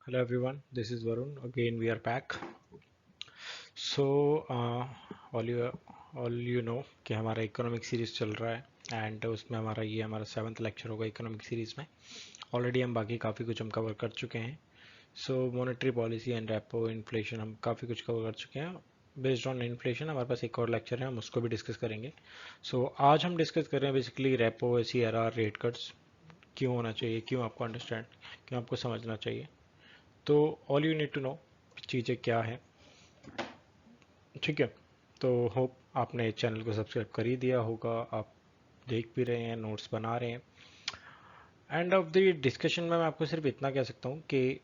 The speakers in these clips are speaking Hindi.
Hello everyone, this is Varun. Again, we are back. So, all you all you know कि हमारा इकोनॉमिक सीरीज चल रहा है एंड उसमें हमारा 7th लेक्चर होगा इकोनॉमिक सीरीज में. ऑलरेडी हम बाकी काफ़ी कुछ हम कवर कर चुके हैं. So monetary policy and repo inflation हम काफ़ी कुछ कवर कर चुके हैं. बेस्ड ऑन इन्फ्लेशन हमारे पास एक और लेक्चर है, हम उसको भी डिस्कस करेंगे. सो आज हम डिस्कस कर रहे हैं basically repo, CRR, rate cuts क्यों होना चाहिए, क्यों आपको अंडरस्टैंड, क्यों आपको समझना चाहिए. तो all you need to know चीज़ें क्या है. ठीक है. तो होप आपने चैनल को सब्सक्राइब कर ही दिया होगा, आप देख भी रहे हैं, नोट्स बना रहे हैं. एंड ऑफ द डिस्कशन में मैं आपको सिर्फ इतना कह सकता हूँ कि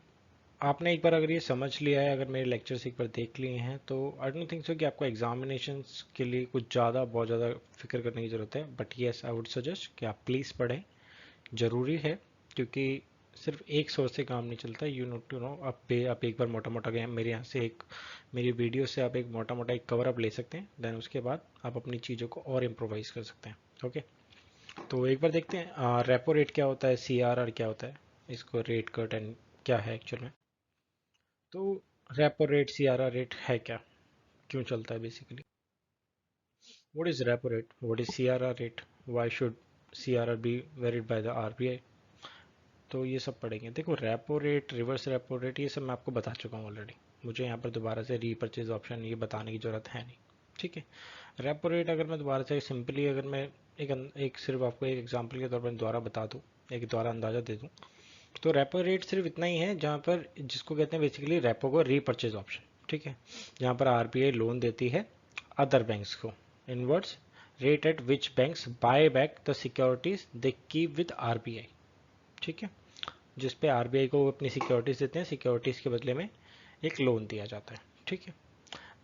आपने एक बार अगर ये समझ लिया है, अगर मेरे लेक्चर्स एक बार देख लिए हैं, तो आई डोंट थिंक सो कि आपको एग्जामिनेशंस के लिए कुछ ज़्यादा बहुत ज़्यादा फिक्र करने की ज़रूरत है. But yes, I would suggest कि आप प्लीज़ पढ़ें, ज़रूरी है. क्योंकि सिर्फ एक सोर्स से काम नहीं चलता. यू नो टू नो आप एक बार मोटा मोटा गए मेरे यहाँ से एक मेरी वीडियो से आप एक मोटा मोटा एक कवर अप ले सकते हैं. देन उसके बाद आप अपनी चीज़ों को और इम्प्रोवाइज कर सकते हैं. ओके. तो एक बार देखते हैं रेपो रेट क्या होता है, CRR क्या होता है, इसको रेट कट एंड क्या है एक्चुअल में. तो रेपो रेट, CRR रेट है क्या, क्यों चलता है basically. What is repo rate, what is CRR rate, why should CRR be varied by the RBI. तो ये सब पढ़ेंगे. देखो, repo rate, reverse repo rate, ये सब मैं आपको बता चुका हूँ ऑलरेडी. मुझे यहाँ पर दोबारा से रीपर्चेज ऑप्शन ये बताने की ज़रूरत है नहीं. ठीक है. रेपो रेट अगर मैं दोबारा से सिंपली अगर मैं एक सिर्फ आपको एक एग्जांपल के तौर पर दोबारा बता दूँ, एक द्वारा अंदाज़ा दे दूँ, तो रेपो रेट सिर्फ इतना ही है जहाँ पर जिसको कहते हैं बेसिकली रेपो को रीपर्चेज ऑप्शन. ठीक है. जहाँ पर RBI लोन देती है अदर बैंक्स को. In words, rate at which banks buy back the securities they keep with RBI. ठीक है. जिस पे RBI को अपनी सिक्योरिटीज देते हैं, सिक्योरिटीज के बदले में एक लोन दिया जाता है. ठीक है.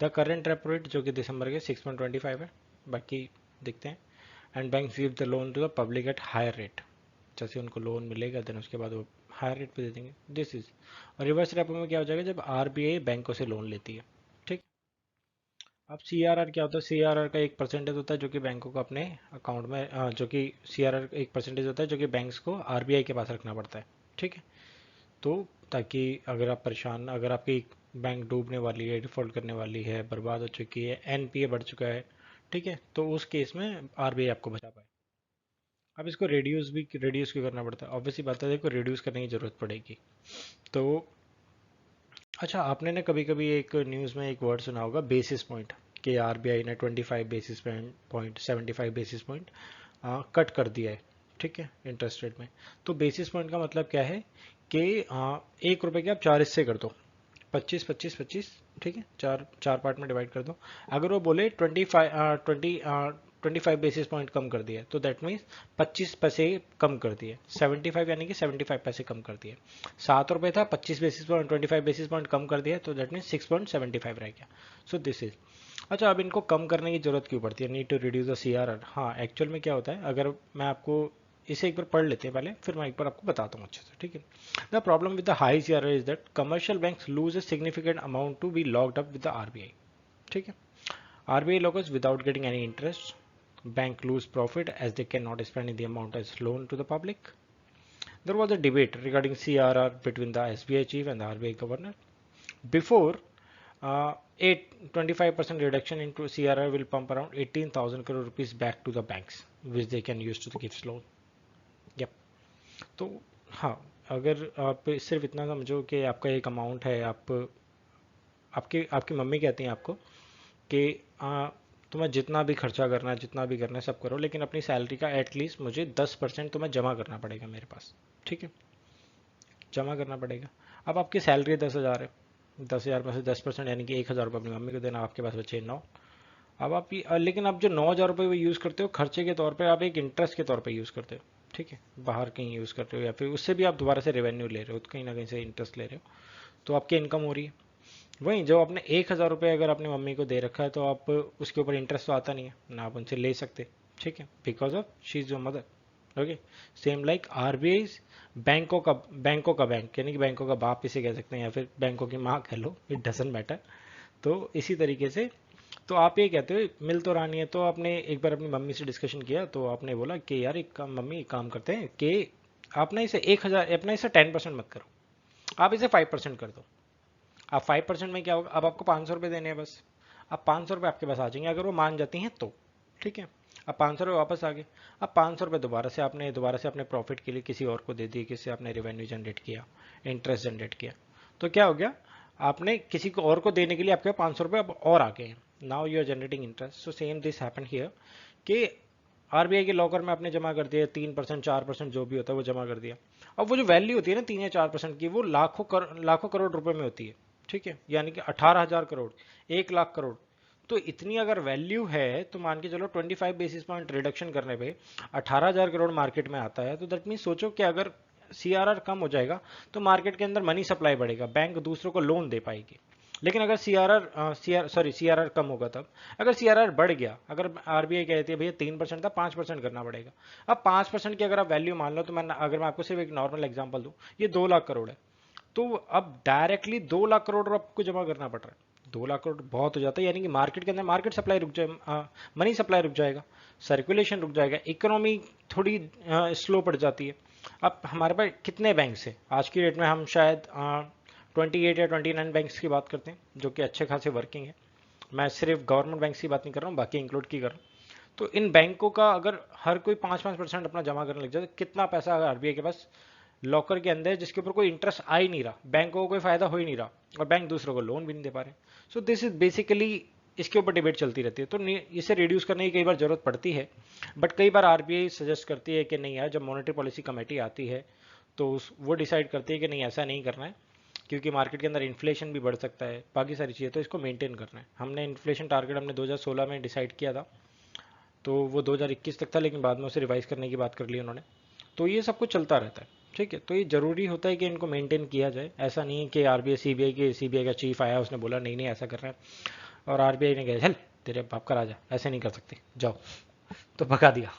द करेंट रेपो रेट जो कि दिसंबर के 6.25 है. बाकी देखते हैं. And bank give the loan to the public at higher rate. जैसे उनको लोन मिलेगा देन उसके बाद वो हायर रेट पे दे देंगे. This is. और रिवर्स रेपो में क्या हो जाएगा, जब RBI बैंकों से लोन लेती है. ठीक. अब CRR क्या होता है, CRR का एक परसेंटेज होता है जो कि बैंकों को अपने अकाउंट में जो कि CRR एक परसेंटेज होता है जो कि बैंक्स को RBI के पास रखना पड़ता है. ठीक है. तो ताकि अगर आप परेशान, अगर आपकी बैंक डूबने वाली है, डिफॉल्ट करने वाली है, बर्बाद हो चुकी है, NPA बढ़ चुका है, ठीक है, तो उस केस में RBI आपको बचा पाए. अब इसको रिड्यूस क्यों करना पड़ता है, ऑब्वियसली बात है. देखो, रिड्यूस करने की ज़रूरत पड़ेगी. तो अच्छा, आपने ना कभी कभी एक न्यूज़ में एक वर्ड सुना होगा, बेसिस पॉइंट, कि RBI ने 25 basis point, 75 basis point cut कर दिया है. ठीक है, इंटरेस्ट रेट में. तो बेसिस पॉइंट का मतलब क्या है कि 1 रुपए के आप 4 हिस्से कर दो, 25 25 25. ठीक है, चार चार पार्ट में डिवाइड कर दो. अगर वो बोले 25 बेसिस पॉइंट कम कर दिया, तो दैट मीन्स 25 पैसे कम कर दिए. 75 यानी कि 75 पैसे कम कर दिए. 7 रुपए था, 25 बेसिस पॉइंट, 25 बेसिस पॉइंट कम कर दिया, तो दैट मीन्स 6.75 रह गया. So this is. अच्छा, अब इनको कम करने की जरूरत क्यों पड़ती है, need to reduce the CRR. हाँ, एक्चुअल में क्या होता है, अगर मैं आपको इसे एक बार पढ़ लेते हैं पहले, फिर मैं एक बार आपको बताता हूँ अच्छे से. ठीक है. The problem with the high CRR is that commercial banks lose a significant amount to be locked up with the RBI. ठीक है. RBI locks without getting any interest. Bank lose profit as they cannot spend the amount as loan to the public. There was a debate regarding CRR between the SBI chief and the RBI governor. Before, 25% reduction into CRR will pump around 18,000 crore rupees back to the banks, which they can use to give loan. Yep. तो हाँ, अगर आप सिर्फ इतना समझो कि आपका एक अमाउंट है, आपकी आपकी मम्मी कहती हैं आपको कि तुम्हें जितना भी खर्चा करना है, जितना भी करना है सब करो, लेकिन अपनी सैलरी का एटलीस्ट मुझे 10% तुम्हें जमा करना पड़ेगा मेरे पास. ठीक है, जमा करना पड़ेगा. अब आपकी सैलरी 10,000 है, 10,000 में से 10% यानी कि 1,000 रुपये अपनी मम्मी को देना, आपके पास बचे 9. अब आप लेकिन आप जो 9,000 रुपये वो यूज़ करते हो खर्चे के तौर पे, आप एक इंटरेस्ट के तौर पे यूज़ करते हो. ठीक है, बाहर कहीं यूज़ करते हो या फिर उससे भी आप दोबारा से रेवेन्यू ले रहे हो, तो कहीं ना कहीं से इंटरेस्ट ले रहे हो, तो आपकी इनकम हो रही है. वहीं जो आपने 1,000 रुपये अगर अपनी मम्मी को दे रखा है, तो आप उसके ऊपर इंटरेस्ट तो आता नहीं है ना, आप उनसे ले सकते. ठीक है, because of she is your mother. Okay. Same like RBI बैंकों का बैंक, यानी कि बैंकों का बाप इसे कह सकते हैं, या फिर बैंकों की माँ कह लो, इट डजेंट मैटर. तो इसी तरीके से, तो आप ये कहते हो मिल तो रानी है, तो आपने एक बार अपनी मम्मी से डिस्कशन किया, तो आपने बोला कि यार एक काम, मम्मी एक काम करते हैं कि आप ना इसे 1,000, अपना इसे 10% मत करो, आप इसे 5% कर दो। आप 5% में क्या होगा, अब आपको 500 रुपये देने हैं बस। अब 500 रुपये आपके पास आ जाएंगे अगर वो मान जाती हैं तो, ठीक है। अब 500 रुपये वापस आ गए। अब 500 रुपये दोबारा से अपने प्रॉफिट के लिए किसी और को दे दिए, किसी आपने रेवेन्यू जनरेट किया, इंटरेस्ट जनरेट किया, तो क्या हो गया, आपने किसी को और को देने के लिए आपके 500 रुपये अब और आ गए हैं। Now you are generating interest. So same this happen here कि आरबीआई के लॉकर में आपने जमा कर दिया 3% 4% जो भी होता है वो जमा कर दिया। अब वो जो वैल्यू होती है ना 3 या 4% की, वो लाखों करोड़ रुपए में होती है, ठीक है, यानी कि 18,000 करोड़, 1 लाख करोड़। तो इतनी अगर वैल्यू है तो मान के चलो 25 बेसिस पॉइंट रिडक्शन करने पे 18,000 करोड़ मार्केट में आता है। तो दैट मीन सोचो कि अगर सीआरआर कम हो जाएगा तो मार्केट के अंदर मनी सप्लाई बढ़ेगा, बैंक दूसरों को लोन दे पाएगी। लेकिन अगर सीआरआर कम होगा तब। अगर सीआरआर बढ़ गया, अगर आरबीआई कहती है भैया 3% था 5% करना पड़ेगा। अब 5% की अगर आप वैल्यू मान लो, तो अगर मैं आपको सिर्फ एक नॉर्मल एग्जांपल दूं, ये 2 लाख करोड़ है, तो अब डायरेक्टली 2 लाख करोड़ आपको जमा करना पड़ रहा है। 2 लाख करोड़ बहुत हो जाता है, यानी कि मार्केट के अंदर मार्केट सप्लाई रुक जाए, मनी सप्लाई रुक जाएगा, सर्कुलेशन रुक जाएगा, इकोनॉमी थोड़ी स्लो पड़ जाती है। अब हमारे पास कितने बैंक है आज की डेट में, हम शायद 28 या 29 बैंक्स की बात करते हैं जो कि अच्छे खासे वर्किंग है। मैं सिर्फ गवर्नमेंट बैंक की बात नहीं कर रहा हूँ, बाकी इंक्लूड की कर रहा हूँ। तो इन बैंकों का अगर हर कोई 5-5% अपना जमा करने लग जाए तो कितना पैसा आरबीआई के पास लॉकर के अंदर, जिसके ऊपर कोई इंटरेस्ट आ ही नहीं रहा, बैंकों को कोई फायदा हो ही नहीं रहा, और बैंक दूसरों को लोन भी नहीं दे पा रहे। सो दिस इज बेसिकली, इसके ऊपर डिबेट चलती रहती है। तो इसे रिड्यूस करने की कई बार जरूरत पड़ती है, बट कई बार आरबीआई सजेस्ट करती है कि नहीं यार, जब मॉनेटरी पॉलिसी कमेटी आती है तो वो डिसाइड करती है कि नहीं ऐसा नहीं करना है, क्योंकि मार्केट के अंदर इन्फ्लेशन भी बढ़ सकता है, बाकी सारी चीज़ें, तो इसको मेंटेन करना है। हमने इन्फ्लेशन टारगेट हमने 2016 में डिसाइड किया था, तो वो 2021 तक था, लेकिन बाद में उसे रिवाइज करने की बात कर ली उन्होंने। तो ये सब कुछ चलता रहता है, ठीक है। तो ये जरूरी होता है कि इनको मेंटेन किया जाए। ऐसा नहीं है कि आरबीआई सीबीआई का चीफ आया, उसने बोला नहीं नहीं ऐसा कर रहा है, और आरबीआई ने कहा चल तेरे बाप का राजा, ऐसे नहीं कर सकते जाओ, तो भगा दिया।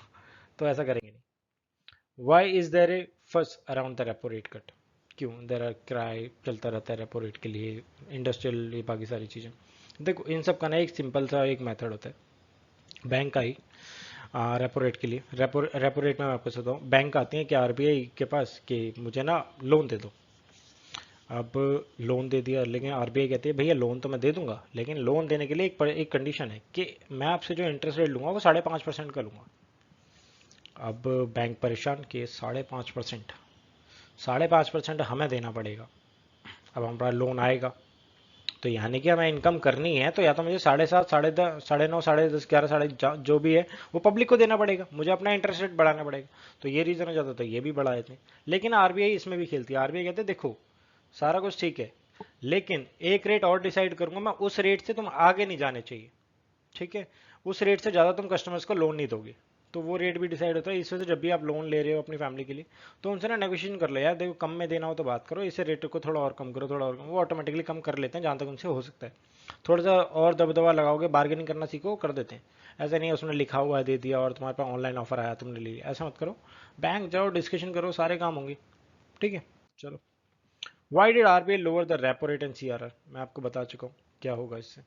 तो ऐसा करेंगे नहीं। वाई इज देर ए फस around the repo rate cut, क्यों देर आर क्राई चलता रहता है रेपो रेट के लिए, इंडस्ट्रियल, ये बाकी सारी चीज़ें। देखो इन सब का ना एक सिंपल सा एक मेथड होता है। बैंक आई रेपो रेट के लिए, रेपो रेट में मैं आपको बताता हूँ, बैंक आती है कि आरबीआई के पास कि मुझे ना लोन दे दो। अब लोन दे दिया, लेकिन आरबीआई कहती है भैया लोन तो मैं दे दूंगा, लेकिन लोन देने के लिए एक कंडीशन है कि मैं आपसे जो इंटरेस्ट रेट लूंगा वो 5.5% का लूंगा। अब बैंक परेशान कि 5.5%, 5.5% हमें देना पड़ेगा। अब हमारा लोन आएगा तो यानी कि हमें इनकम करनी है, तो या तो मुझे 7.5, 10.5, 9.5, 10.5, 11, साढ़े जो भी है वो पब्लिक को देना पड़ेगा, मुझे अपना इंटरेस्ट रेट बढ़ाना पड़ेगा। तो ये रीजन हो जाता, तो ये भी बढ़ा देते हैं। लेकिन आरबीआई इसमें भी खेलती है। आरबीआई कहते हैं देखो सारा कुछ ठीक है, लेकिन एक रेट और डिसाइड करूंगा मैं, उस रेट से तुम आगे नहीं जाने चाहिए, ठीक है, उस रेट से ज़्यादा तुम कस्टमर्स को लोन नहीं दोगे। तो वो रेट भी डिसाइड होता है। इस वजह से जब भी आप लोन ले रहे हो अपनी फैमिली के लिए, तो उनसे ना नेगोशिएशन कर लो, यार देखो कम में देना हो तो बात करो, इसे रेट को थोड़ा और कम करो, थोड़ा और कम, वो ऑटोमेटिकली कम कर लेते हैं जहाँ तक उनसे हो सकता है। थोड़ा सा और दबदबा लगाओगे, बार्गेनिंग करना सीखो, कर देते हैं। ऐसा नहीं है उसने लिखा हुआ है दे दिया और तुम्हारे पास ऑनलाइन ऑफर आया तुमने ले लिया, ऐसा मत करो। बैंक जाओ, डिस्कशन करो, सारे काम होंगे, ठीक है। चलो, why did RBI lower the repo rate and CRR, मैं आपको बता चुका हूँ क्या होगा इससे।